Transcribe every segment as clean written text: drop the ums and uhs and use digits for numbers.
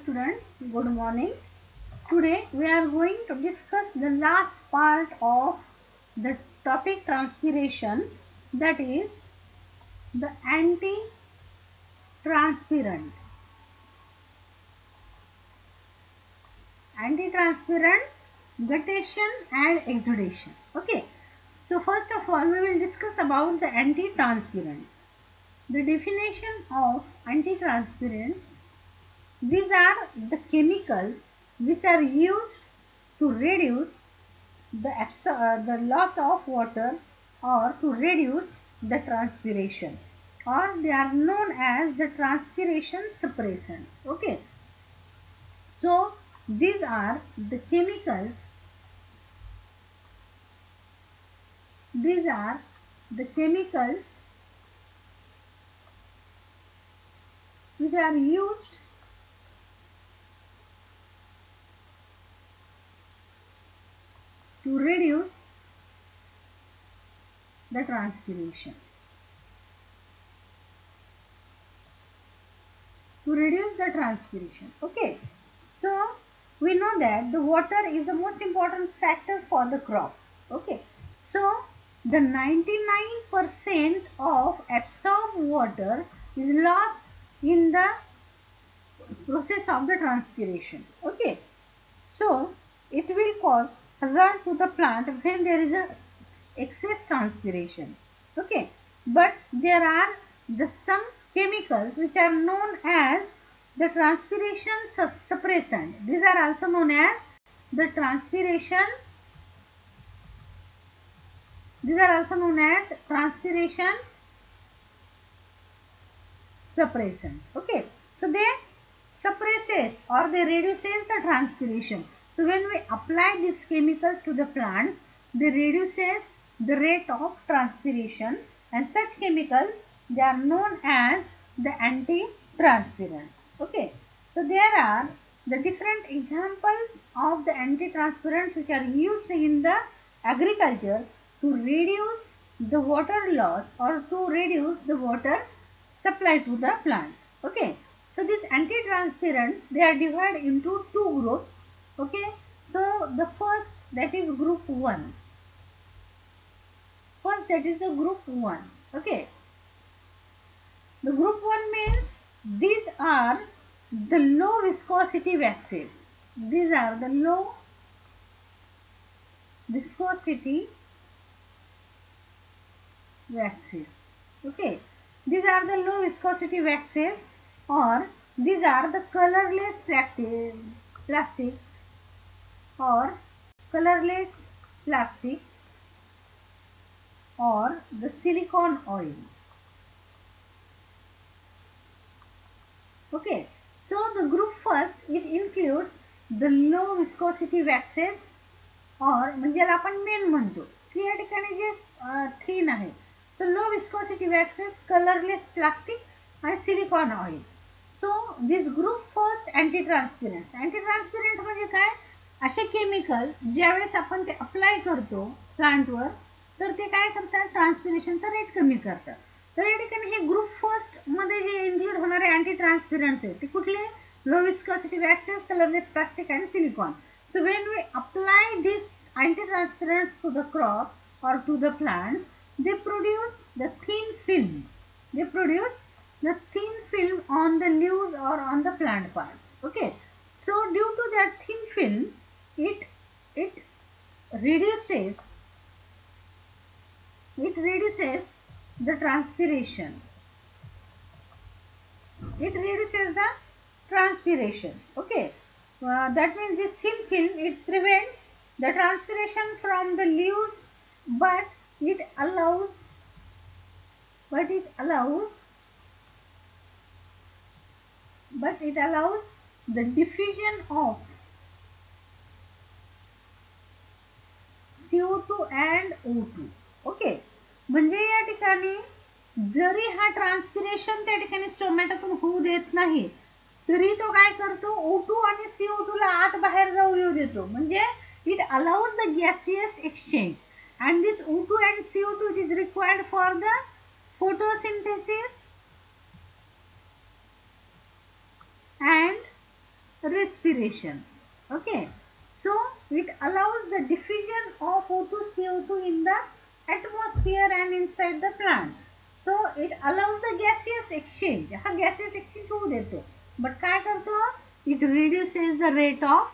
students, good morning. Today we are going to discuss the last part of the topic transpiration, that is the anti-transpirant. Anti-transpirants, guttation and exudation. Okay. So first of all we will discuss about the anti-transpirants. The definition of anti-transpirants: these are the chemicals which are used to reduce the loss of water or to reduce the transpiration, or they are known as the transpiration suppressants. Okay. So these are the chemicals, which are used to reduce the transpiration. Okay. So we know that the water is the most important factor for the crop. Okay. So the 99% of absorbed water is lost in the process of the transpiration. Okay. So it will cause hazard to the plant when there is a excess transpiration. Okay. But there are some chemicals which are known as the transpiration suppressant. These are also known as the transpiration suppressant. Okay. So they suppresses or they reduces the transpiration. So when we apply these chemicals to the plants, they reduces the rate of transpiration, and such chemicals, they are known as the anti-transpirants. Okay. So there are the different examples of the anti-transpirants which are used in the agriculture to reduce the water loss or to reduce the water supply to the plant. Okay. So these anti-transpirants, they are divided into two groups. Okay. So the first, that is group 1. That is the group 1. Okay. The group 1 means these are the low viscosity waxes. These are the low viscosity waxes. Okay. These are the low viscosity waxes, or these are the colorless plastics or colorless plastics or the silicone oil. Okay. So the group first, it includes the low viscosity waxes, or म्हणजे आपण main म्हणतो की या ठिकाणी जे थीन आहे. So low viscosity waxes, colorless plastic and silicone oil. So this group first anti-transpirants. Anti-transpirant म्हणजे काय? असे केमिकल ज्यावेळेस आपण ते अप्लाय करतो प्लांटवर, तर ते काय करतात? ट्रान्सपिरेशनचा रेट कमी करतात. तर या ठिकाणी हे ग्रुप फर्स्ट मध्ये जे इन्क्लूड होणारे अँटी ट्रान्सपिरंट्स आहेत ते कुठले? Low viscosity waxes, colourless plastic and silicone. So when we apply these anti-transpirants to the crop or to the plants, they produce the thin film. On the leaves or on the plant part. Okay. So due to that thin film, it reduces the transpiration. Okay. That means this thin film, it prevents the transpiration from the leaves, but it allows the diffusion of CO2 and O2. Okay. म्हणजे या ठिकाणी जरी हा transpiration त्या ठिकाणी स्टोमॅटोतून होऊ देत नाही, तरी तो काय करतो? O2 आणि CO2 ला आत बाहेर जाऊ येऊ देतो. म्हणजे it allows the gaseous exchange, and this O2 and CO2 is required for the photosynthesis and transpiration. Okay, so it allows the diffusion of O2 CO2 in the atmosphere and inside the plant. So it allows the gaseous exchange. हा gaseous exchange होऊ देतो. But काय करतो? It reduces the rate of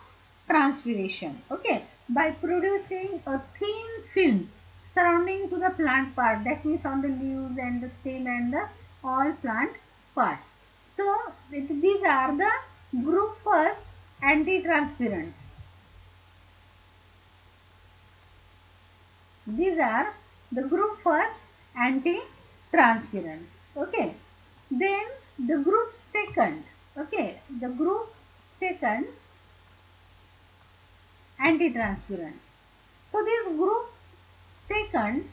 transpiration. Okay, by producing a thin film surrounding to the plant part, that means on the leaves and the stem and the all plant parts. So these are the group first anti-transpirants. These are the group first anti-transpirants. Okay, then the group second. Okay, the group second anti-transpirants. So this group second,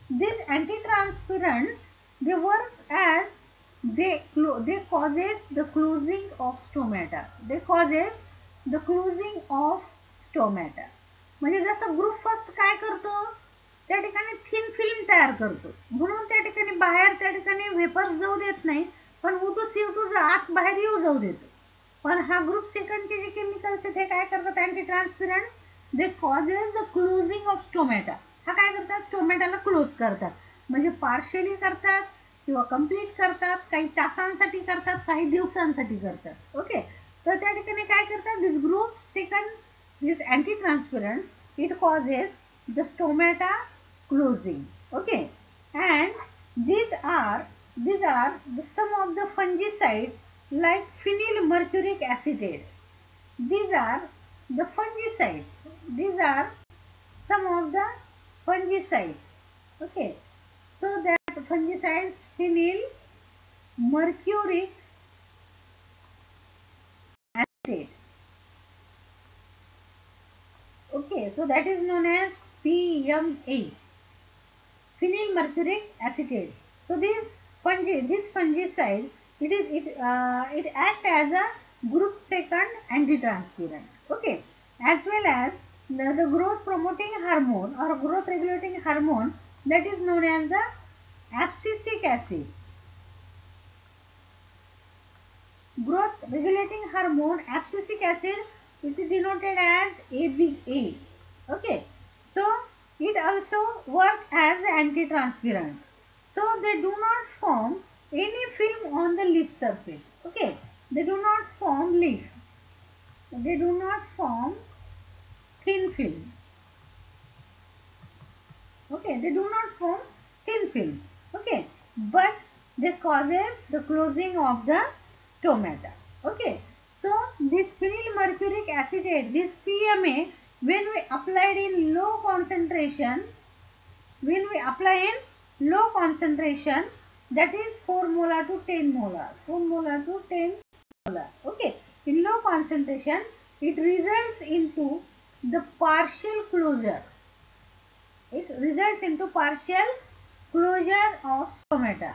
these anti-transpirants, they work as they causes the closing of stomata. They causes the closing of stomata. म्हणजे जसं group first काय करतो, त्या ठिकाणी thin film तयार करतो, म्हणून त्या ठिकाणी बाहेर त्या ठिकाणी वेपर्स जाऊ देत नाही, पण O2 CO2 आत बाहेर येऊ जाऊ देतो. पण हा ग्रुप सेकंडचे जे केमिकल्स आहेत ते काय करतात, anti transpirants, they causes the closing of stomata. हा काय करतात, स्टोमॅटाला क्लोज करतात, म्हणजे पार्शियली करतात किंवा कंप्लीट करतात, काही तासांसाठी करतात, काही दिवसांसाठी करतात. ओके, तर त्या ठिकाणी काय करतात, this group second, this anti transpirants, it causes the stomata closing. Okay, and these are the some of the fungicides like phenyl mercuric acetate. These are the fungicides. These are some of the fungicides. Okay, so that fungicides phenyl mercuric acetate. Okay, so that is known as PMA, phenyl mercuric acetate. So this fungicide, it acts as a group second antitranspirant. Okay, as well as the growth promoting hormone or growth regulating hormone, that is known as the abscisic acid. Growth regulating hormone abscisic acid, which is denoted as ABA. Okay, so it also works as antitranspirant. So they do not form any film on the leaf surface. Okay, they do not form leaf. They do not form thin film. Okay, they do not form thin film. Okay, but they causes the closing of the stomata. Okay, so this phenyl mercuric acetate, this PMA, when we applied in low concentration, that is 4 molar to 10 molar, 4 molar to 10 molar. Okay, in low concentration, it results into the partial closure. It results into partial closure of stomata.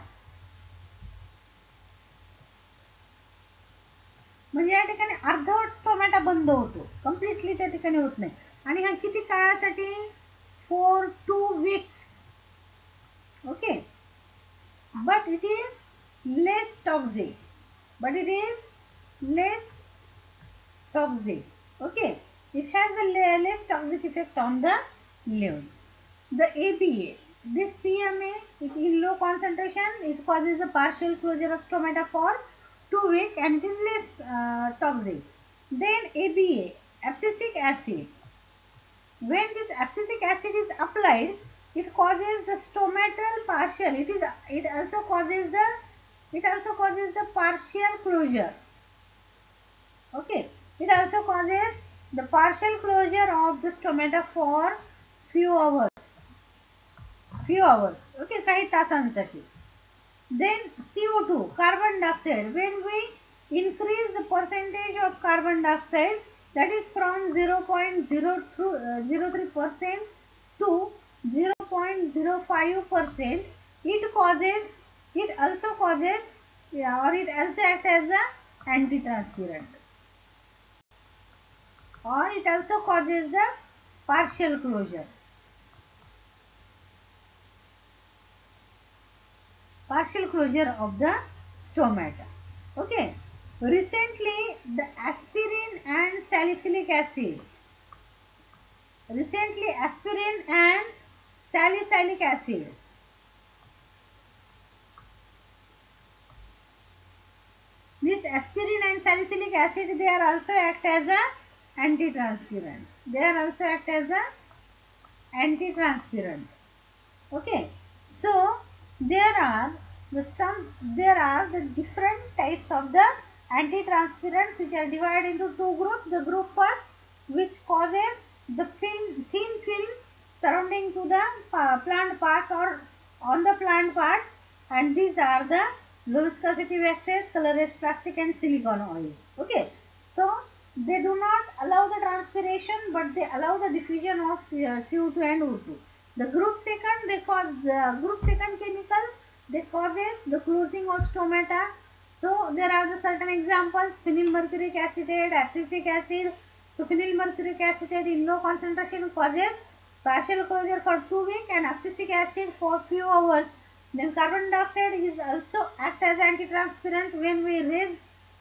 म्हणजे या ठिकाणी अर्धवट stomata बंद होतो, completely त्या ठिकाणी होत नाही. आणि हा किती काळासाठी, 4 to 2 weeks. Okay, but it is less toxic. Okay, it has a less toxic effect on the leaves. The ABA, this PMA, in low concentration, it causes a partial closure of stomata for 2 weeks and it is less toxic. Then ABA, abscisic acid. When this abscisic acid is applied, it causes the stomatal partial. It also causes the partial closure. Okay, it also causes the partial closure of the stomata for few hours. Okay, काही तासांसाठी. Then CO2, carbon dioxide. When we increase the percentage of carbon dioxide, that is from 0.03% to 0.05%, it also acts as a antitranspirant, or it also causes the partial closure. Partial closure of the stomata. Okay. Recently, the aspirin and salicylic acid. Recently, aspirin and salicylic acid. This aspirin and salicylic acid, they are also act as a antitransparent. They are also act as a antitransparent. Okay, so there are the different types of the antitransparents, which are divided into two groups. The group first, which causes the thin film surrounding to the plant parts or on the plant parts, and these are the low viscosity waxes, colorless plastic, and silicone oils. Okay, so they do not allow the transpiration, but they allow the diffusion of CO2 and O2. The group second, chemical, they causes the closing of stomata. So there are the certain examples: phenylmercuric acetate, acetic acid. So phenylmercuric acetate in low concentration causes partial closure for 2 weeks and acetic acid for few hours. Then carbon dioxide is also act as antitransparent when we raise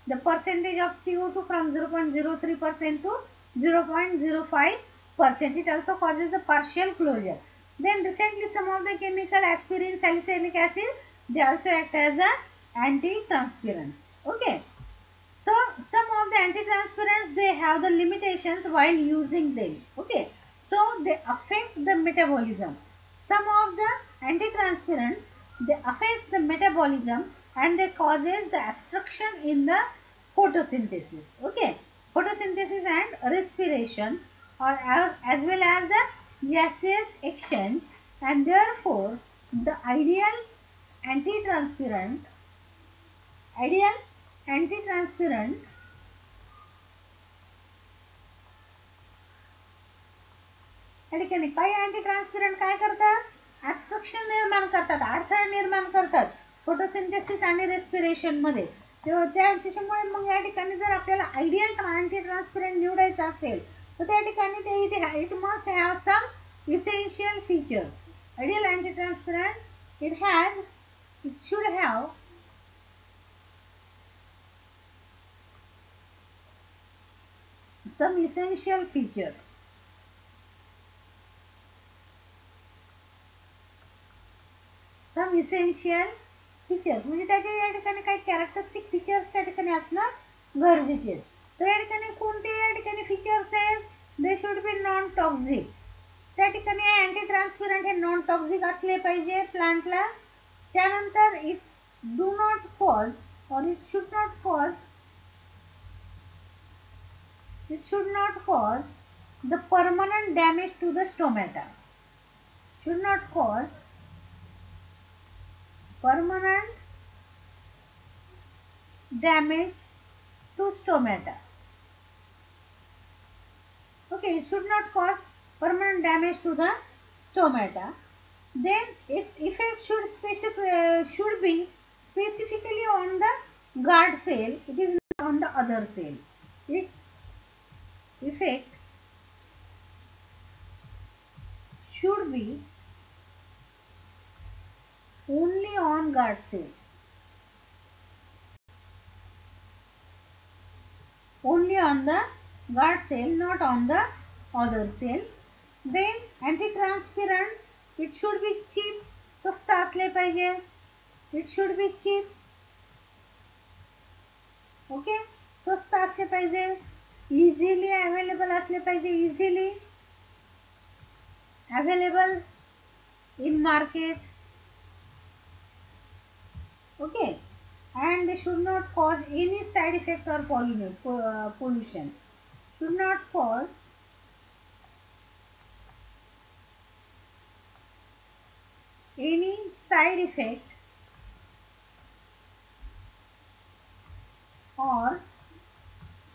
the percentage of CO2 from 0.03% to 0.05%. It also causes the partial closure. Then recently some of the chemical aspirin, salicylic acid, they also act as a anti-transparents. Okay. So some of the anti-transparents, they have the limitations while using them. Okay. So they affect the metabolism. Some of the anti-transparents, they affect the metabolism and they causes the obstruction in the photosynthesis. Okay. Photosynthesis and respiration, or as well as the gaseous exchange, and therefore the anti-transparent ideal anti-transparent ठिकाणी काही अँटीट्रान्सपरंट काय करतात, abstraction निर्माण करतात, अडथळा निर्माण करतात photosynthesis आणि रेस्पिरेशन मध्ये. त्याच्यामुळे मग या ठिकाणी जर आपल्याला आयडियल अँटीट्रान्सपरंट निवडायचं असेल तर त्या ठिकाणी ते it must have some essential features. Ideal antitranspirant it should have some essential features. म्हणजे त्याचे या ठिकाणी काही कॅरेक्टरिस्टिक फीचर्स त्या ठिकाणी असणं गरजेचे आहेत. तर या ठिकाणी कोणते या ठिकाणी फीचर्स आहेत, they should be non toxic. त्या ठिकाणी अँटी ट्रान्सपरंट हे नॉन टॉक्सिक असले पाहिजे प्लांटला. त्यानंतर it do not cause or it should not cause the permanent damage to the stomata. Should not cause permanent damage to stomata. Okay, it should not cause permanent damage to the stomata. Then its effect should be specifically on the guard cell. It is not on the other cell. Its effect should be only on guard cell. Only on the guard cell, not on the other cell. Then antitransparents, it should be cheap. स्वस्त असले पाहिजे. It should be cheap. Okay, स्वस्त असले पाहिजे. Easily available असले पाहिजे. Easily available in market. Okay, and they should not cause any side effect or pollution. Should not cause any side effect or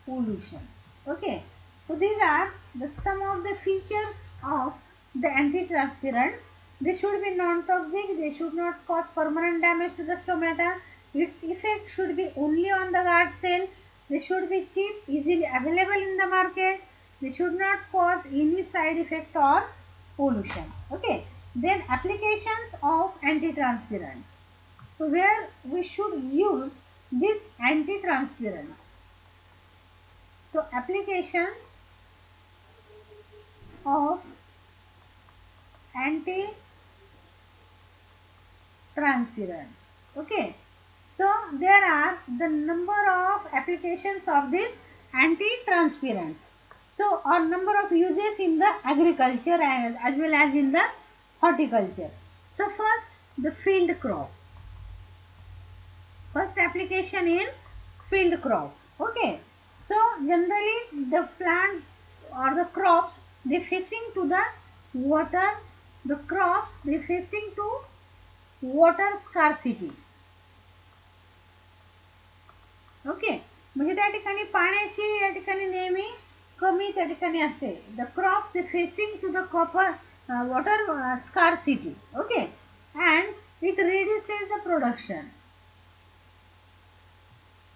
pollution. Okay, so these are some of the features of the antitransparents. They should be non-toxic. They should not cause permanent damage to the stomata. Its effect should be only on the guard cell. They should be cheap, easily available in the market. They should not cause any side effect or pollution. Okay. Then applications of antitransparents. So where we should use these antitransparents. So applications of anti-transparents. Okay. So there are the number of applications of this anti-transparents. So or number of uses in the agriculture as well as in the horticulture. So first the field crop. First application in field crop. Okay. So generally the plants or the crops they facing to the water. The crops they facing to water scarcity. Okay म्हणजे त्या ठिकाणी पाण्याची या ठिकाणी नेहमी कमी त्या ठिकाणी असते. The crops they facing to the copper water scarcity. Okay and it reduces the production.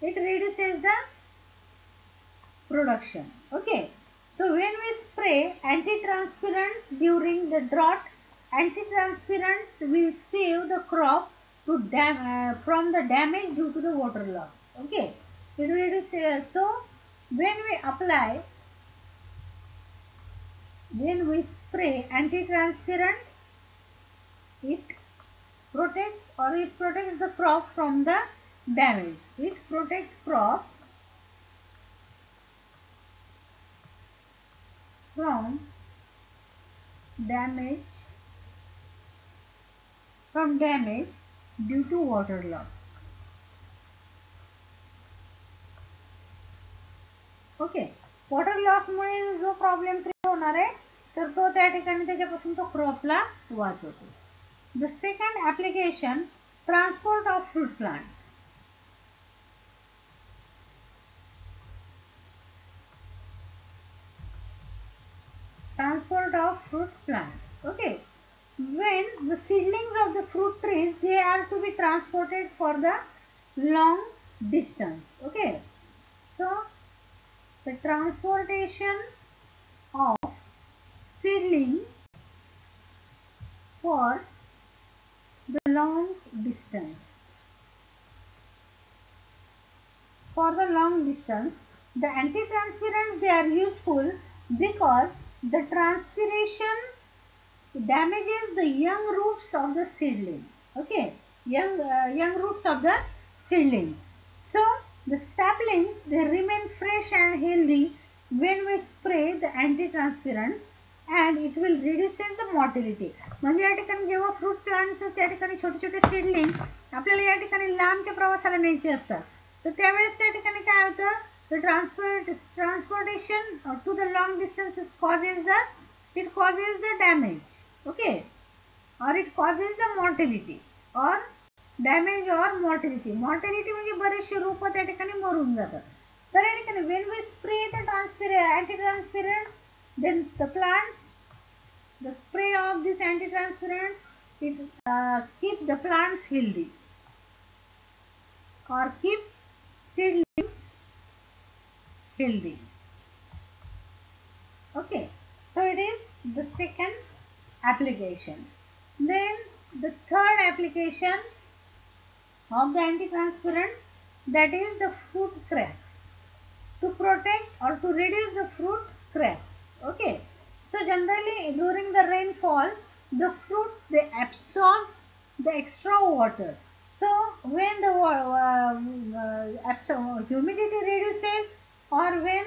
It reduces the production. Okay, so when we spray anti-transpirants during the drought, anti-transpirants will save the crop to from the damage due to the water loss. Okay, it reduces. So when we spray anti-transpirant, it protects the crop from the damage. It protects crop from damage due to water loss. Okay water loss मुळे जो problem create होणार आहे तर तो त्या ठिकाणी त्याच्यापासून तो क्रॉपला वाचवतो. The second application transport of fruit plant. Transport of fruit plant. Okay, when the seedlings of the fruit trees they are to be transported for the long distance. Okay, so the transportation of seedling for the long distance. For the long distance, the anti-transpirants they are useful because the transpiration damages the young roots of the seedling. Okay, young roots of the seedling. So the saplings they remain fresh and healthy when we spray the anti-transpirants and it will reduce the mortality. म्हणजे या ठिकाणी जेव्हा fruit plant त्या ठिकाणी छोटे छोटे seedling आपल्याला या ठिकाणी लांबच्या प्रवासाला न्यायचे असतात तर त्यावेळेस त्या ठिकाणी काय होतं the transportation to the long distance causes the damage. Okay, or it causes the mortality or damage or mortality. Mortality म्हणजे बरेचसे रोप त्या ठिकाणी मरून जातात. तर या ठिकाणी when we spray the anti-transpirants then the spray of this anti-transpirant it keep the plants healthy or keep seedlings healthy. Okay, so it is the second application. Then the third application of the anti-transpirants, that is the fruit cracks, to protect or to reduce the fruit cracks. Okay, so generally during the rainfall the fruits they absorb the extra water. So when the humidity reduces or when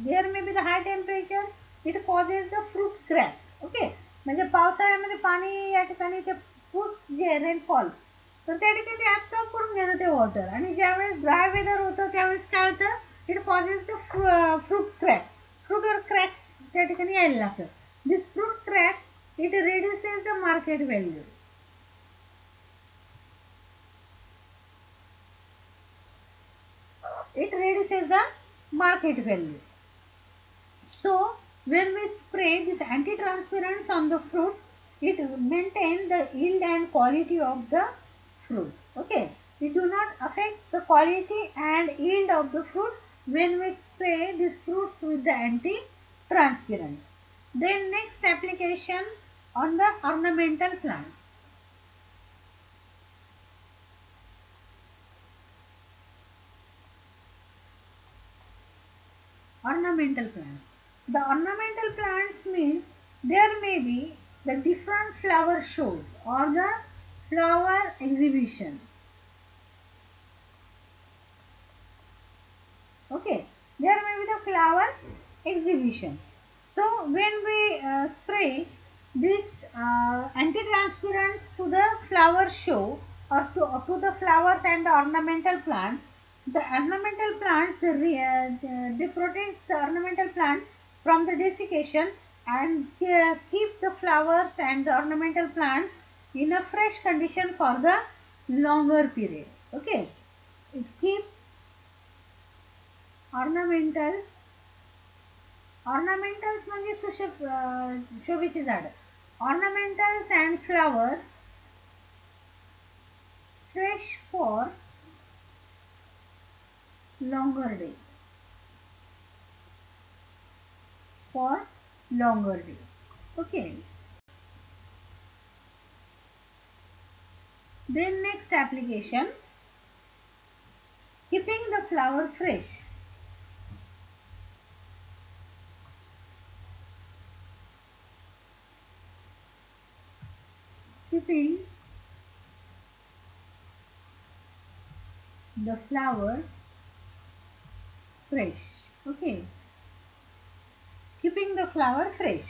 there may be the high temperature, it causes the fruit crack. Okay, म्हणजे पावसाळ्यामध्ये पाणी या ठिकाणी ते fruits जे rainfall तर त्या ठिकाणी absorb करून घेणं ते वॉटर आणि ज्यावेळेस ड्राय वेदर होतं त्यावेळेस काय होतं it causes the fruit crack. फ्रूटवर क्रॅक्स त्या ठिकाणी यायला लागतं. This fruit cracks it reduces the market value. It reduces the market value. So when we spray this anti-transpirants on the fruits, it maintains the yield and quality of the fruit. Okay, it do not affect the quality and yield of the fruit when we spray these fruits with the anti-transpirants. Then next application on the ornamental plants. ornamental plants. The ornamental plants means there may be the different flower shows or the flower exhibition. Okay, there may be the flower exhibition. So when we spray this anti-transparents to the flower show or to the flowers and the ornamental plants, the ornamental plants they protect the ornamental plants from the desiccation and keep the flowers and the ornamental plants in a fresh condition for the longer period. Okay, it keeps ornamentals म्हणजे शोभेची झाड. Ornamentals and flowers fresh for longer day. For longer day. Okay. Then next application, keeping the flower fresh. Keeping the flower fresh. Okay, keeping the flower fresh.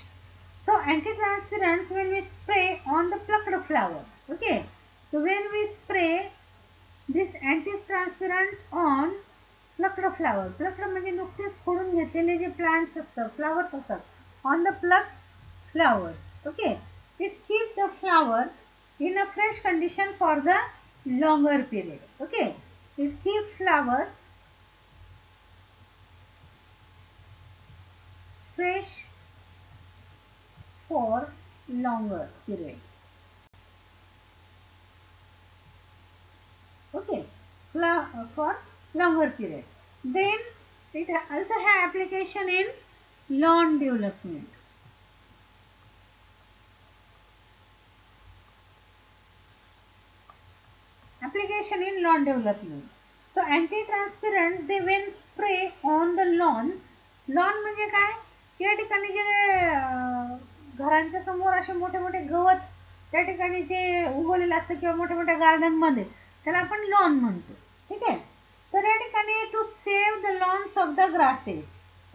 So anti-transparents when we spray on the plucked flower. Okay, so when we spray this anti-transparent on plucked flower, plucked म्हणजे नुकतेच फोडून घेतलेले जे plants असतात, flowers असतात, on the plucked flowers. Okay, it keeps the flowers in a fresh condition for the longer period. Okay, it keeps flowers fresh for longer period. Okay, for longer period. Then it also have application in lawn development. Application in lawn development. So anti-transparents they when spray on the lawns. Lawn म्हणजे काय? या ठिकाणी जे घरांच्या समोर असे मोठे मोठे गवत त्या ठिकाणी जे उगवलेलं असतं किंवा मोठ्या मोठ्या गार्डन मध्ये त्याला आपण लॉन म्हणतो. ठीक आहे. तर या ठिकाणी to save the lawns of the grasses.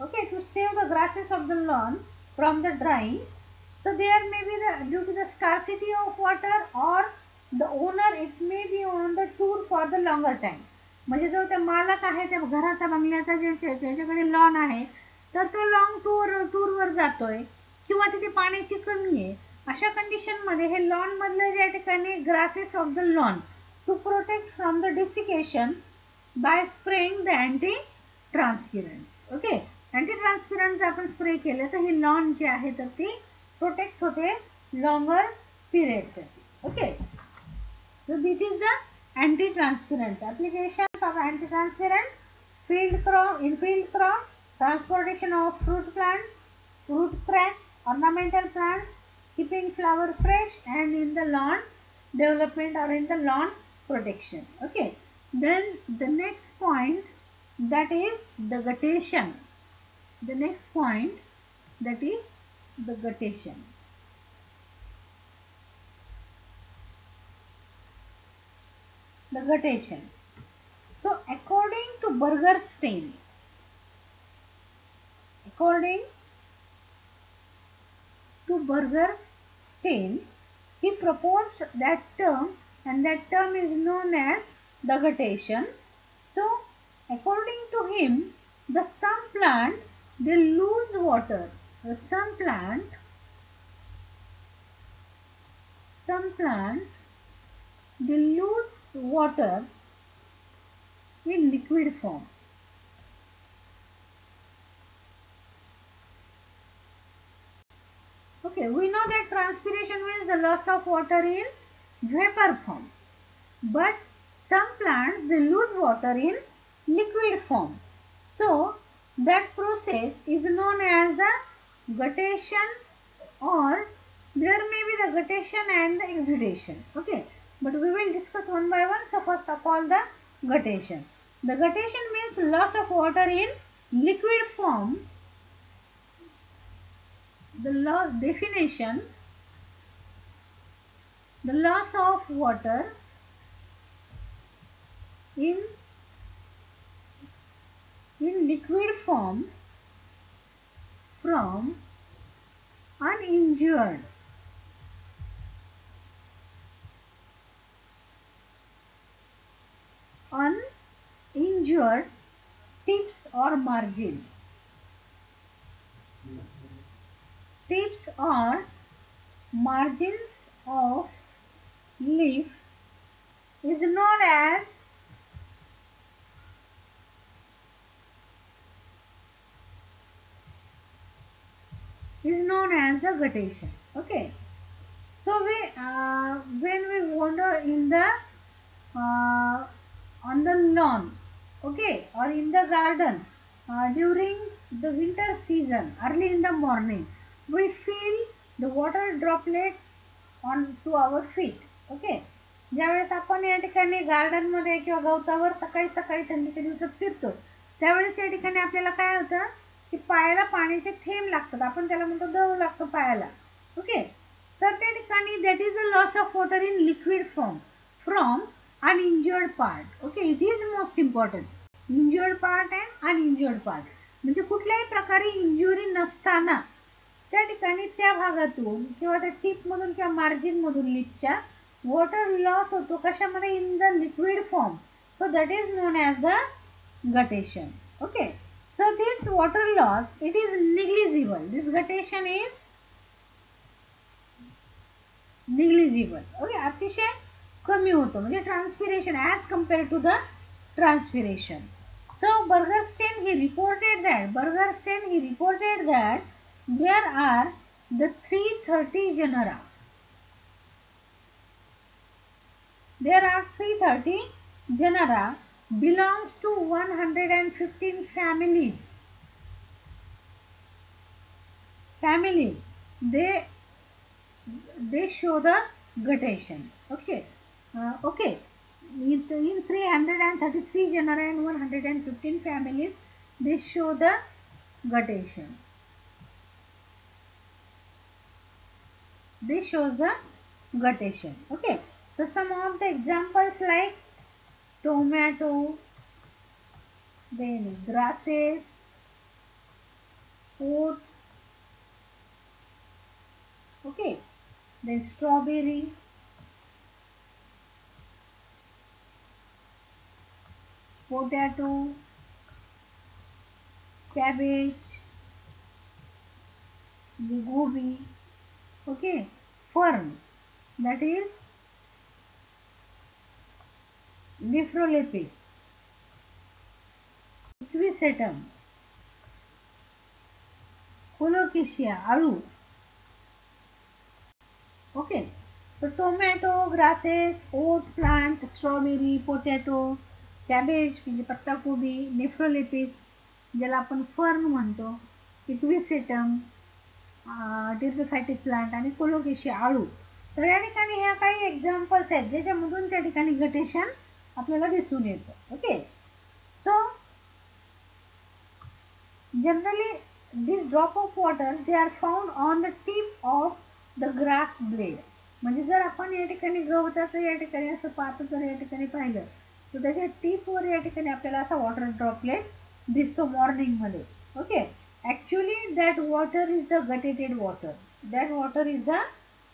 Okay, to save the grasses of the lawn from the drying. So there may be due to the scarcity of water or the owner it may be on the tour for the longer time. म्हणजे जो त्या मालक आहे त्या घराचा बंगल्याचा ज्याच्याकडे lawn आहे तर तो लॉंग टूरवर जातोय किंवा तिथे पाण्याची कमी आहे अशा कंडिशन मध्ये हे लॉन मधले ज्या ठिकाणी grasses of the lawn to protect from the desiccation by spraying the anti transpirants. Okay, anti transpirants आपण स्प्रे केले तर हे लॉन जे आहे तर ती प्रोटेक्ट होते लॉंगर पिरियडसाठी. Okay, so this is the anti-transparent applications of anti-transparent field crop, transportation of fruit plants, fruit crops, ornamental plants, keeping flower fresh, and in the lawn development or in the lawn protection. Okay, then the next point that is the guttation. The next point that is the guttation. The guttation. So according to Burgerstein, he proposed that term and that term is known as the guttation. So according to him, the some plant they lose water. Some plant they lose water in liquid form. Okay, we know that transpiration means the loss of water in vapor form. But some plants they lose water in liquid form. So that process is known as the guttation, or there may be the guttation and the exudation. Okay, but we will discuss one by one. So first of all the guttation. The guttation means loss of water in Liquid form, the definition, the loss of water in liquid form from uninjured uninjured tips or margin. Tips or margins of leaf is known as the guttation. Okay. So when we wander in the on the lawn, okay, or in the garden during the winter season, early in the morning, we feel the water droplets on to our feet. Okay. ज्यावेळेस आपण या ठिकाणी garden मध्ये किंवा गवतावर सकाळी सकाळी थंडीच्या दिवसात फिरतो त्यावेळेस या ठिकाणी आपल्याला काय होतं की पायाला पाण्याचे थेंब लागतात, आपण त्याला म्हणतो दव लागतो पायाला. ओके. तर त्या ठिकाणी that is a loss of water in liquid form from uninjured part. Okay, it is most important. Injured part and uninjured part. म्हणजे कुठल्याही प्रकारे इंजुरी नसताना त्या ठिकाणी त्या भागातून किंवा त्या टिप मधून किंवा मार्जिन मधून लिपच्या वॉटर लॉस होतो कशामध्ये in the liquid form. So that is known as the guttation. Okay. So this water loss it is negligible. This guttation is negligible. Okay. अतिशय कमी होतो म्हणजे transpiration as compare to the transpiration. So Bergerstein he reported that there are the 330 genera. There are 330 genera belongs to 115 families. They show the guttation. Okay. Okay. In 333 genera and 115 families, they show the guttation. This shows the guttation. Okay. So some of the examples like tomato, then grasses, oat, okay, then strawberry, potato, cabbage, gobi, okay, fern, that is Nephrolepis, Equisetum, Colocasia, alu. Okay. So tomato, grasses, oat plant, strawberry, potato, cabbage म्हणजे पत्ता कोबी, nephrolepis ज्याला आपण fern म्हणतो, Equisetum, टिर्फोफायटिक plant आणि colocasia आळू. तर या ठिकाणी ह्या काही एक्झाम्पल्स आहेत ज्याच्यामधून त्या ठिकाणी गटेशन आपल्याला दिसून येतं. Okay. So generally this drop of water they are found on the tip of the grass blade. म्हणजे जर आपण या ठिकाणी गवताचं या ठिकाणी असं पाहतो जर या ठिकाणी पाहिलं तर त्याच्या टिपवर या ठिकाणी आपल्याला असा वॉटर ड्रॉपलेट दिसतो मॉर्निंग मध्ये. Okay. Actually that water is the guttated water. That water is the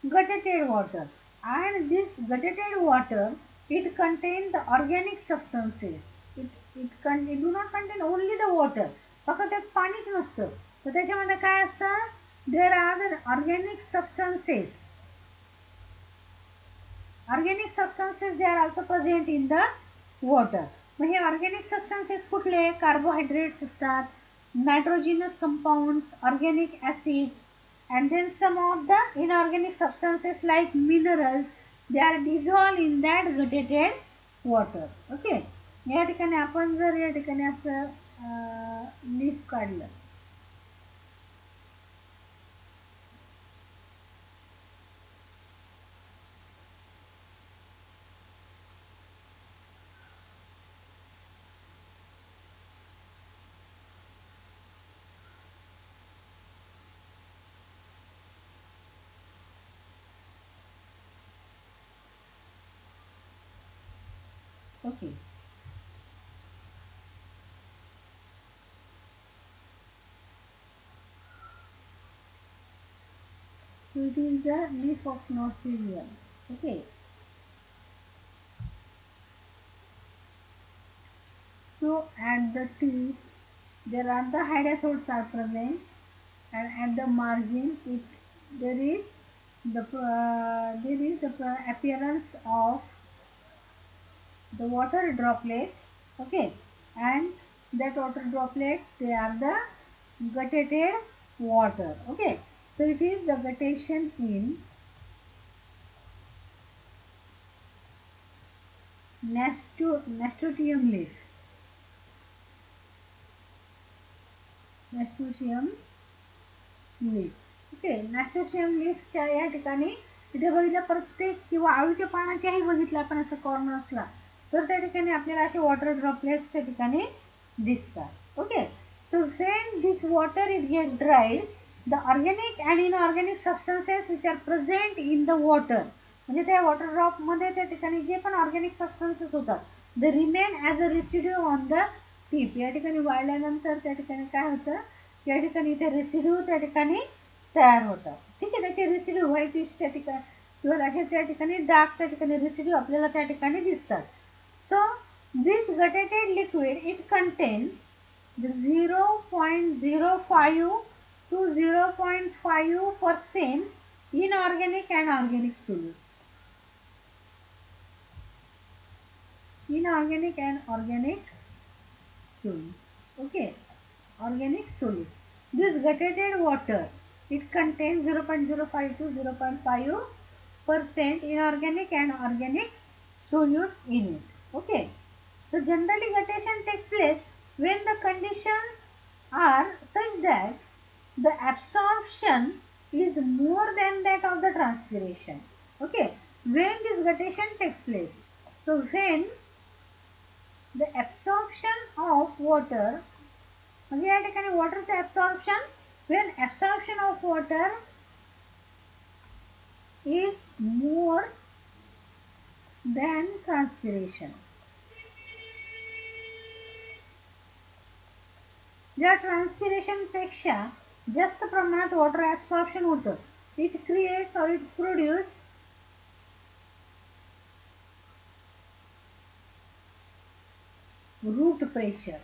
gutted water, and this gutted water it contains the organic substances. It do not contain only the water. फक्त त्यात पाणीच नसतं तर त्याच्यामध्ये काय असतं, there are the organic substances. Organic substances they are also present in the water. मग हे ऑर्गॅनिक सबस्टन्सेस कुठले, कार्बोहायड्रेट्स असतात, nitrogenous compounds, organic acids, and then some of the inorganic substances like minerals they are dissolved in that gutted water. Okay. या ठिकाणी आपण जर या ठिकाणी असं लीफ काढलं Okay. So it is the leaf of Norwegian. Okay. So at the tip, there are the hydrosols are present, and at the margin, there is the appearance of the water droplet. Okay, and that water droplets, they are the gutted water. Okay, so it is the guttation in nasturtium leaf. Nasturtium leaf. Okay, nasturtium leafच्या या ठिकाणी इथे बघितलं प्रत्येक किंवा आळूच्या पानाच्याही बघितलं आपण असं कॉर्नर्सला, तर त्या ठिकाणी आपल्याला असे वॉटर ड्रॉपलेट्स त्या ठिकाणी दिसतात. Okay, so when this water it get dried, the organic and inorganic substances which are present in the water, म्हणजे त्या वॉटर ड्रॉपमध्ये त्या ठिकाणी जे पण ऑर्गॅनिक सबस्टन्सेस होतात, they remain as a residue on the tip. या ठिकाणी वाळल्यानंतर त्या ठिकाणी काय होतं, या ठिकाणी इथे रेसिड्यू त्या ठिकाणी तयार होतात. ठीक आहे, त्याचे रेसिड्यू व्हाईटिश त्या ठिकाणी किंवा असे त्या ठिकाणी डार्क त्या ठिकाणी रेसिड्यू आपल्याला त्या ठिकाणी दिसतात. So this guttated liquid it contain 0.05 to 0.5% inorganic and organic solids. Inorganic and organic solids. Okay, organic solids. This gutted water, it contains 0.05 to 0.5% inorganic and organic solutes in it. Okay. So generally guttation takes place when the conditions are such that the absorption is more than that of the transpiration. Okay. When this guttation takes place, so when the absorption of water, म्हणजे या ठिकाणी वॉटरचं absorption, when absorption of water is more than transpiration. ज्या transpiration पेक्षा जास्त प्रमाणात water absorption होतं, it creates और it produce root pressure.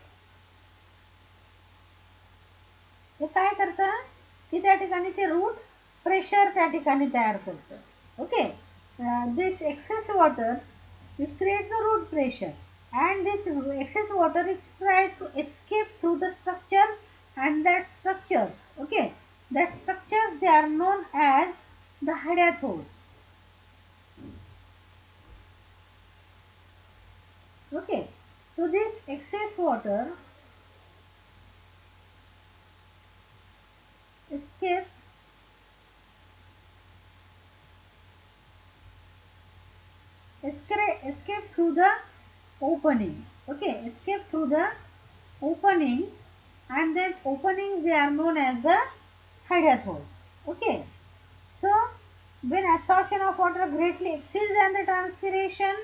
हे काय करतं की त्या ठिकाणी ते रूट प्रेशर त्या ठिकाणी तयार करतं. Okay, this excess water it creates the root pressure and this excess water is tried to escape through the structures, and that structures, okay, that structures they are known as the hydatodes. Okay, so this excess water escape through the opening. Okay, escape through the openings, and that openings they are known as the hydatodes. Okay, so when absorption of water greatly exceeds than the transpiration,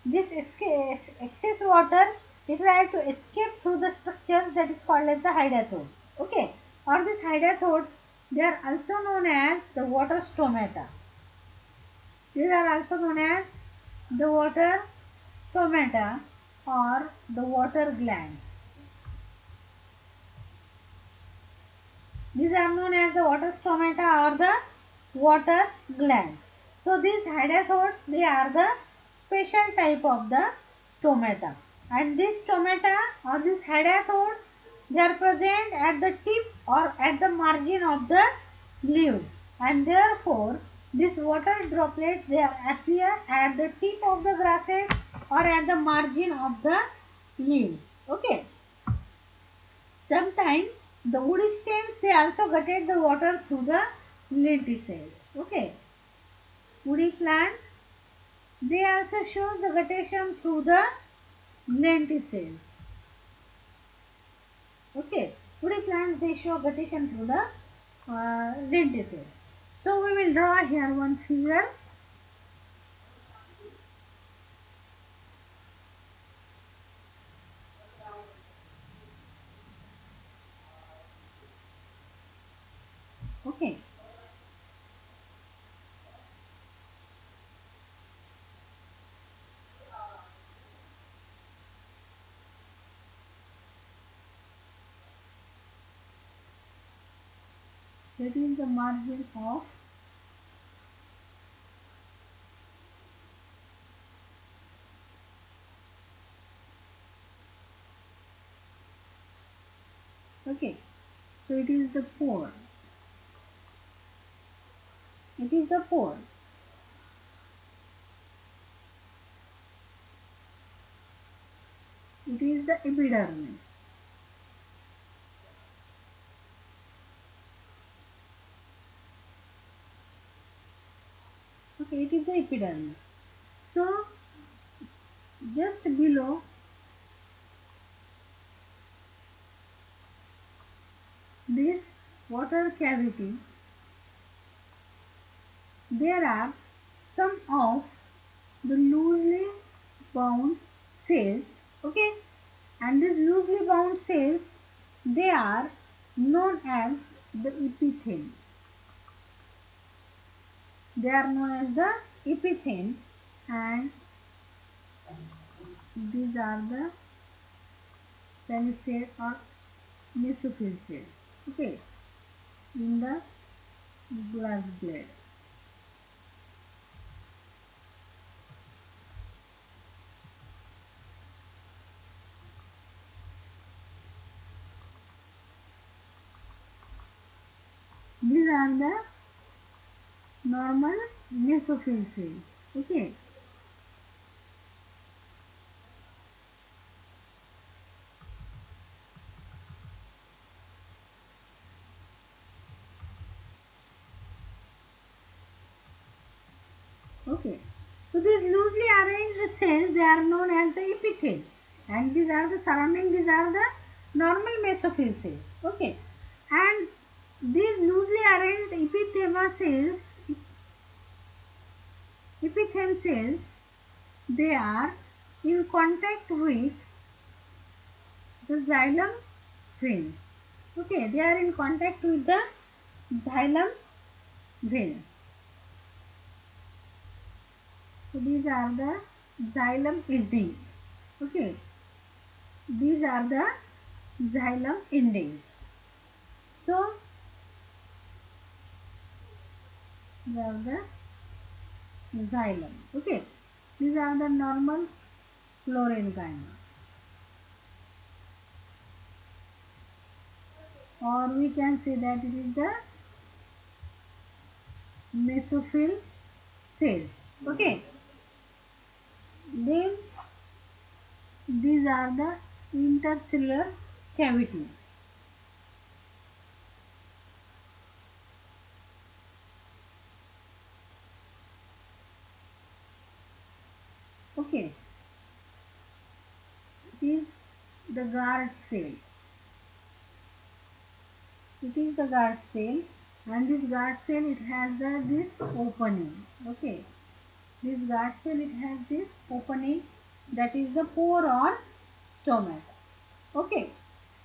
this excess water it try to escape through the structures that is called as the hydatodes. Okay, or these hydatodes they are also known as the water stomata. These are also known as the water stomata or the water glands. These are known as the water stomata or the water glands. So these hydatodes they are the special type of the stomata, and these stomata or these hydatodes they are present at the tip or at the margin of the leaves, and therefore these water droplets they appear at the tip of the grasses or at the margin of the leaves. Okay. Sometimes the woody stems they also gutted the water through the lenticels. Okay. Woody plant they also show the guttation through the lenticels. Okay. Woody plants they show guttation through the lenticels. So we will draw here one figure. Okay. That is the margin of okay. So it is the pore. It is the pore. It is the epidermis. Okay, it is the epidermis. So just below this water cavity, there are some of the loosely bound cells. Okay, and these loosely bound cells, they are known as the epithelium. They are known as the epithelium, and these are the palisade or mesophyll cells. Okay, in the glass blade. These are the normal mesophyll cells. Okay. Okay. So these loosely arranged cells, they are known as the epithelium, and these are the surrounding. These are the normal mesophyll cells. Okay. And these loosely arranged epithelium cells, they are in contact with the xylem veins. Okay, they are in contact with the xylem veins. So these are the xylem endings. Okay, these are the xylem endings. So these are the xylem. Okay, these are the normal parenchyma, or we can say that it is the mesophyll cells. Okay, then these are the intercellular cavities. Okay, it is the guard cell. It is the guard cell, and this guard cell, it has this opening. Okay, this guard cell, it has this opening, that is the pore or stomach. Okay,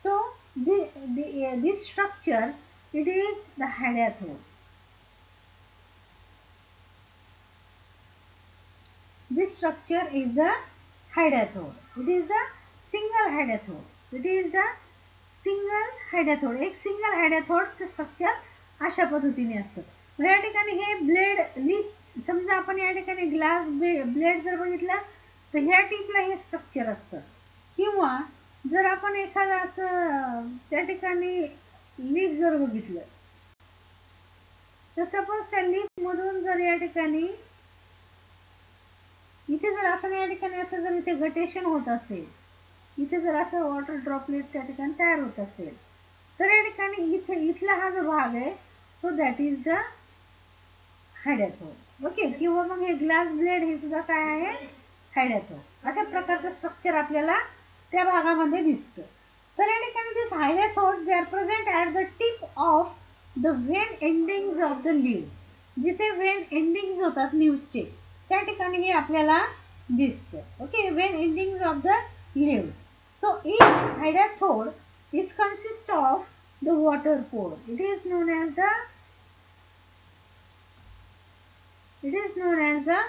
so this structure, it is the hydathore. This structure is the hydathore. It is the single hydathore. It is the single hydathode. एक single हायड्याथोडचं structure अशा पद्धतीने असतं. या ठिकाणी हे blade leaf, समजा आपण या ठिकाणी ग्लास ब्लेड जर बघितला तर ह्या टिपला हे स्ट्रक्चर असतं. किंवा जर आपण एखादा असं त्या ठिकाणी लीफ जर बघितलं तर सपोज त्या लीफ मधून जर या ठिकाणी इथे जर असं या ठिकाणी असं जर इथे गटेशन होत असेल, इथे जर असं वॉटर ड्रॉपलेट त्या ठिकाणी तयार होत असेल, तर या ठिकाणी इथे इथला हा जो भाग आहे तो दॅट इज द हायड्याथोड. ओके, किंवा मग हे ग्लास ब्लेड हे सुद्धा काय आहे, हायड्याथोड. अशा प्रकारचं स्ट्रक्चर आपल्याला त्या भागामध्ये दिसतं. तर या ठिकाणी this hydathode they are present at the tip of the vein endings of the leaves. जिथे व्हेन एंडिंग्स होतात लीव्सचे त्या ठिकाणी हे आपल्याला दिसतं. Okay, vein endings of the leaves. So each hydathode is consist of the water pore. It is known as the It is known as the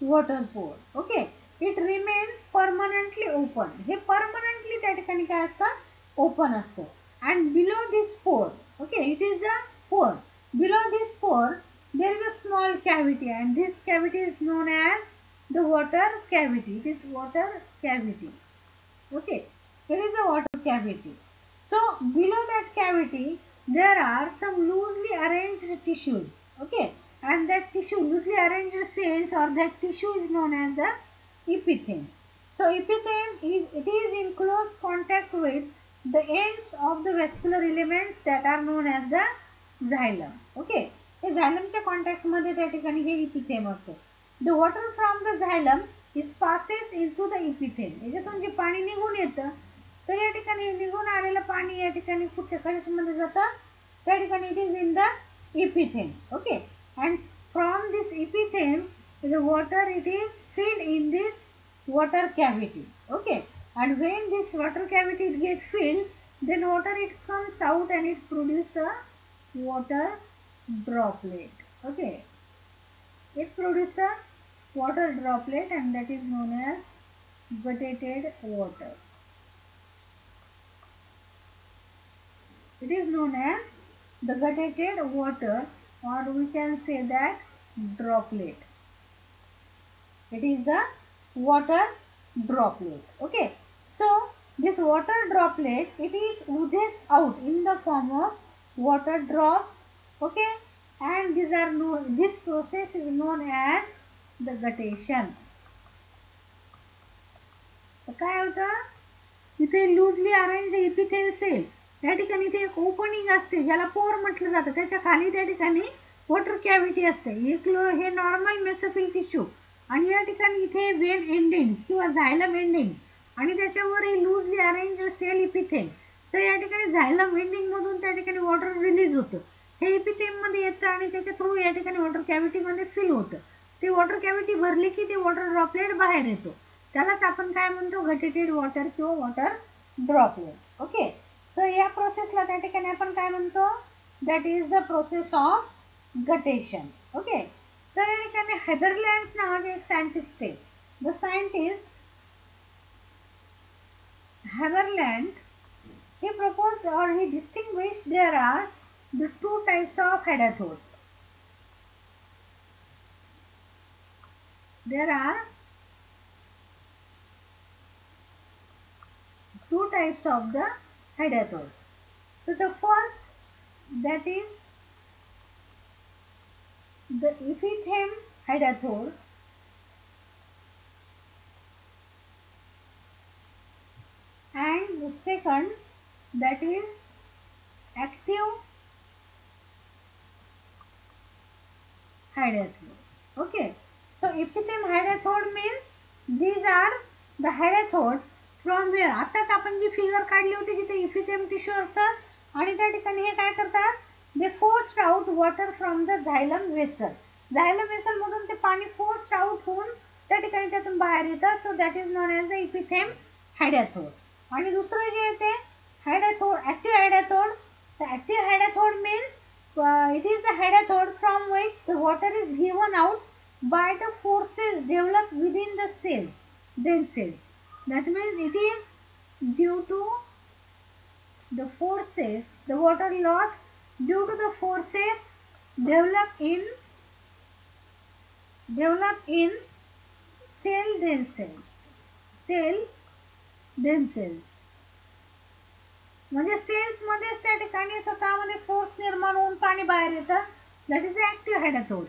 water pore. Okay, it remains permanently open. हे permanently त्या ठिकाणी काय असतं, open असतं. And below this pore, okay, it is the pore. Below this pore there is a small cavity, and this cavity is known as the water cavity. It is water cavity. Okay, here is the water cavity. So below that cavity there are some loosely arranged tissues. Okay, and that tissue, loosely arranged cells, or that tissue is known as the epitheme. So epitheme is, it is in close contact with the ends of the vascular elements that are known as the xylem. Okay, hey xylem contact मध्ये त्या ठिकाणी हे epitheme असतो. The water from the xylem is passes into the epitheme. याच्यातून जे पाणी निघून येतं, तर या ठिकाणी निघून आलेलं पाणी या ठिकाणी कुठे कशामध्ये जातं, त्या ठिकाणी it is in the epitheme. Okay, and from this epitheme the water it is filled in this water cavity. Okay, and when this water cavity it get filled, then water it comes out and it produces a water droplet. Okay, it produces a water droplet, and that is known as gutated water. It is known as the gutated water, or we can say that droplet. It is the water droplet. Okay, so this water droplet it is oozes out in the form of water drops. Okay, and these are known, this process is known as the guttation. तर काय होतं, इथे loosely arrange इपिथेल cell, त्या ठिकाणी इथे एक opening असते ज्याला पोर म्हटलं जातं, त्याच्या खाली त्या ठिकाणी वॉटर कॅव्हिटी असते. एक हे नॉर्मल मेसोफिल टिश्यू, आणि या ठिकाणी इथे वेन एंडिंग किंवा झायलम एंडिंग, आणि त्याच्यावर हे लूजली अरेंज सेल इपिथेल. तर या ठिकाणी झायलम एंडिंग मधून त्या ठिकाणी वॉटर रिलीज होतं, हे इपिथेम मध्ये येतं आणि त्याच्या थ्रू या ठिकाणी वॉटर कॅव्हिटी मध्ये फिल होतं. ते वॉटर कॅव्हिटी भरली की ते वॉटर ड्रॉपलेट बाहेर येतो, त्यालाच आपण काय म्हणतो, गटेटेड वॉटर किंवा वॉटर ड्रॉपलेट. ओके, सो या प्रोसेसला त्या ठिकाणी आपण काय म्हणतो, that is the process of guttation. Okay, तर या ठिकाणी हेदरलँड नावाचे एक सायंटिस्ट आहे. The scientist Heatherland, he proposed or he distinguished there are the two types of hadathors. There are two types of the hadathors. So the first, that is the epitheme hadathor, and the second, that is active hadathor. Okay, so epitheme hadathor means these are the hadathors from where, आताच आपण जी figure काढली होती जिथे इपिथेम tissue असतात, आणि त्या ठिकाणी हे काय करतात, दे forced out water from the झायलम vessel. झायलम vessel मधून ते पाणी फोर्स्ड आउट होऊन त्या ठिकाणी त्यातून बाहेर येतं. So that is known as the epithem hydathode. आणि दुसरं जे येते hydathode, active hydathode. The active hydathode means it is the hadathor from which the water is given out by the forces developed within the cells themselves. That means it is due to the forces, the water loss due to the forces developed in cell themselves. म्हणजे sales मध्ये त्या ठिकाणी स्वतःमध्ये force निर्माण होऊन पाणी बाहेर येतं, दॅट इज ऍक्टिव्ह हायडॅथोर.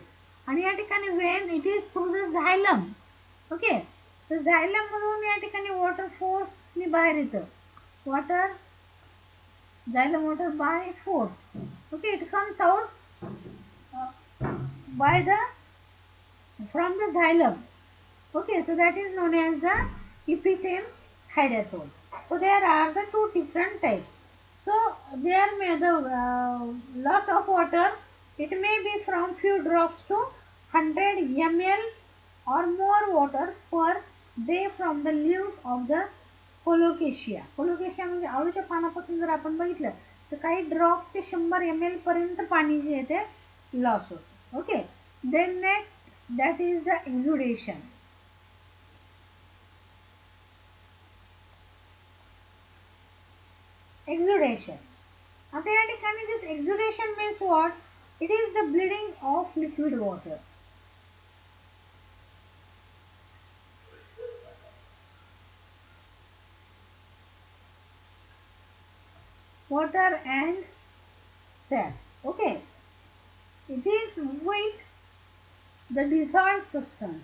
आणि या ठिकाणी when it is through the झायलम. Okay, तर झायलम मधून या ठिकाणी वॉटर फोर्सनी बाहेर येतं, water झायलम water by force. Okay, it comes out by the from the झायलम. Okay, so that is known as the epitheme hadathor. So there are the two different types. So there may the loss of water, it may be from few drops to 100 ml or more water per day from the leaves of the colocasia. Colocasia म्हणजे आळूच्या पानापासून जर आपण बघितलं तर काही drop ते 100 ml पर्यंत पाणी जे आहे ते लॉस होतं. Okay, then next that is the exudation. Exudation. आता या ठिकाणी this exudation means what? It is the bleeding of liquid water. Water and sap. Okay. It is with the dissolved substance.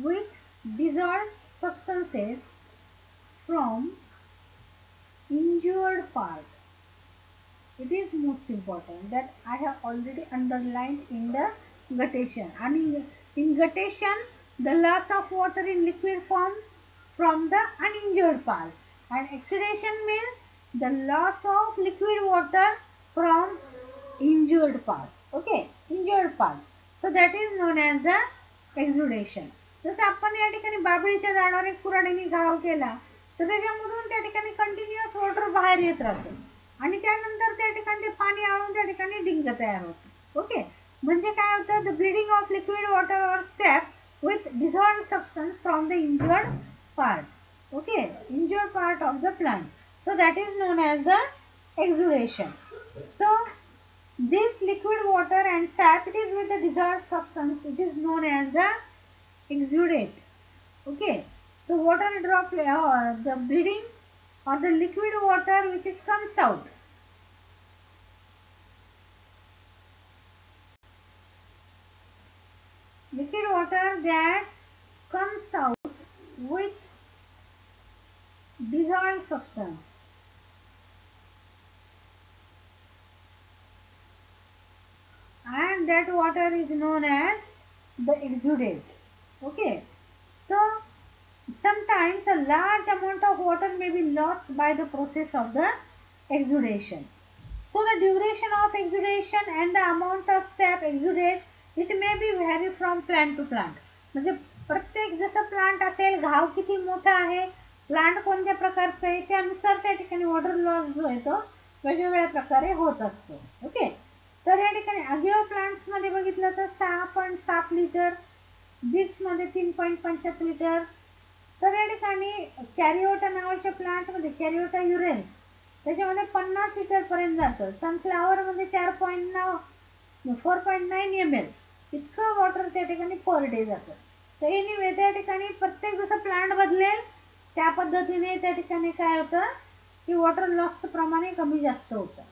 With dissolved substances from injured part. It is most important that I have already underlined in the guttation. And in guttation, the loss of water in liquid form from the uninjured part. And exudation means the loss of liquid water from injured part. Okay, injured part. So that is known as the exudation. जसं आपण या ठिकाणी बाभळीच्या झाडावर एक कुऱ्हाडीने घाव केला तर त्याच्यामधून त्या ठिकाणी कंटिन्युअस वॉटर बाहेर येत राहतं आणि त्यानंतर त्या ठिकाणी पाणी आळून त्या ठिकाणी डिंग तयार होतं. ओके, म्हणजे काय होतं? The bleeding of liquid water or sap with dissolved substance from the injured part. Okay, injured part of the plant. So that is known as the exudation. So this liquid water and sap, it is with the dissolved substance. It is known as the exudate. Okay. So water drop or the bleeding or the liquid water which is comes out. Liquid water that comes out with dissolved substance. And that water is known as the exudate. Okay. So sometimes a large amount of water may be lost by the process of the exudation. So the duration of exudation and the amount of sap exudate, it may be vary from plant to plant. म्हणजे प्रत्येक जसं plant असेल, घाव किती मोठा आहे, plant कोणत्या प्रकारचा आहे, त्यानुसार त्या ठिकाणी वॉटर लॉस जो आहे तो वेगवेगळ्या प्रकारे होत असतो. ओके. तर या ठिकाणी अगिओ प्लांट्स मध्ये बघितलं तर 6.7 लिटर, बीट्स मध्ये 3.75 लिटर. तर या ठिकाणी कॅरिओटा नावाच्या प्लांट मध्ये कॅरिओटा युरेन्स त्याच्यामध्ये 50 लिटर पर्यंत जातं. सनफ्लावर मध्ये 4.9 ml इतकं वॉटर त्या ठिकाणी पर डे जातं. तर एनिवे त्या ठिकाणी प्रत्येक जसं प्लांट बदलेल त्या पद्धतीने त्या ठिकाणी काय होतं की वॉटर लॉसचं प्रमाण कमी जास्त होतं.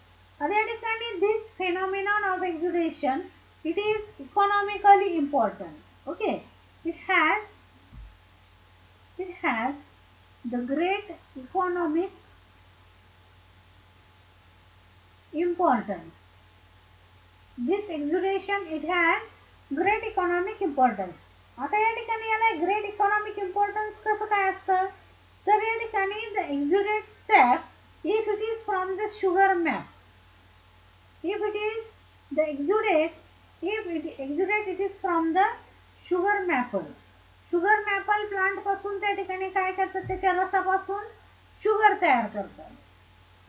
आता या ठिकाणी this phenomenon of exudation it is economically important. Okay, it has the great economic importance. This exudation it has great economic importance. आता या ठिकाणी याला ग्रेट इकॉनॉमिक इम्पॉर्टन्स कसं काय असतं तर या ठिकाणी the exudate sap if it is from the sugar maple, if it is the exudate, if it exudate it is from the sugar maple. Sugar maple plant पासून त्या ठिकाणी काय करतात, त्याच्या रसापासून शुगर तयार करतात.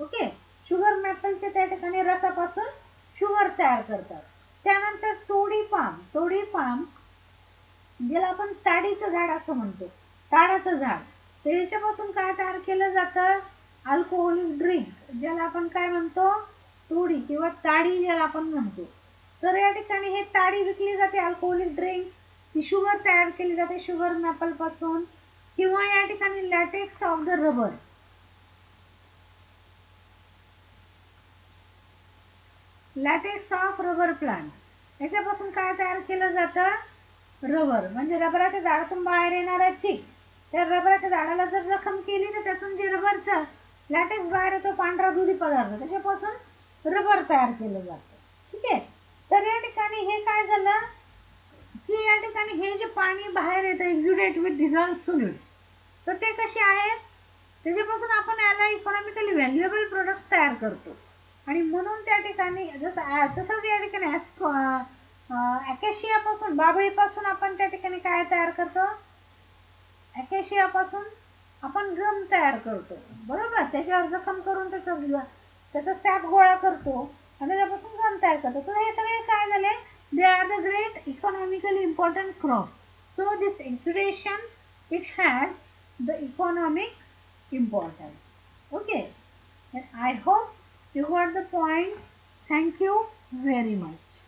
ओके, शुगर मॅपलच्या त्या ठिकाणी रसापासून शुगर तयार करतात. त्यानंतर तोडी पाम ज्याला आपण ताडीचं झाड असं म्हणतो, ताडाचं झाड, तर याच्यापासून काय तयार केलं जातं, अल्कोहोलिक ड्रिंक ज्याला आपण काय म्हणतो, तोडी किंवा ताडी ज्याला आपण म्हणतो. तर या ठिकाणी हे ताडी विकली जाते, अल्कोहोलिक ड्रिंक, ती शुगर तयार केली जाते शुगर मॅपल पासून. किंवा या ठिकाणी LaTeX of the rubber, LaTeX of rubber plant याच्यापासून काय तयार केलं जातं, रबर. म्हणजे रबराच्या झाडातून बाहेर येणारा चीक, त्या रबराच्या झाडाला जर जखम केली तर त्यातून जे रबरचं लॅटेक्स बाहेर येतो, पांढरा दुधी पदार्थ, त्याच्यापासून रबर तयार केलं जातं. ठीक आहे. तर या ठिकाणी हे काय झालं की या ठिकाणी हे जे पाणी बाहेर येतं एक्झुडेट विथ डिझॉल्व्ड सॉलिड्स, तर ते कसे आहेत, त्याच्यापासून आपण याला इकॉनॉमिकली व्हॅल्युएबल प्रोडक्ट्स तयार करतो. आणि म्हणून त्या ठिकाणी तसंच या ठिकाणी अकॅशियापासून, बाभळीपासून आपण त्या ठिकाणी काय तयार करतो, अकॅशियापासून आपण गम तयार करतो. बरोबर, त्याच्यावर जखम करून त्याचं त्याचा सॅप गोळा करतो आणि त्याच्यापासून गम तयार करतो. तर हे सगळे काय झाले, they are the great economically important crop. So this exudation it has the economic importance. Okay, and I hope you got the points. Thank you very much.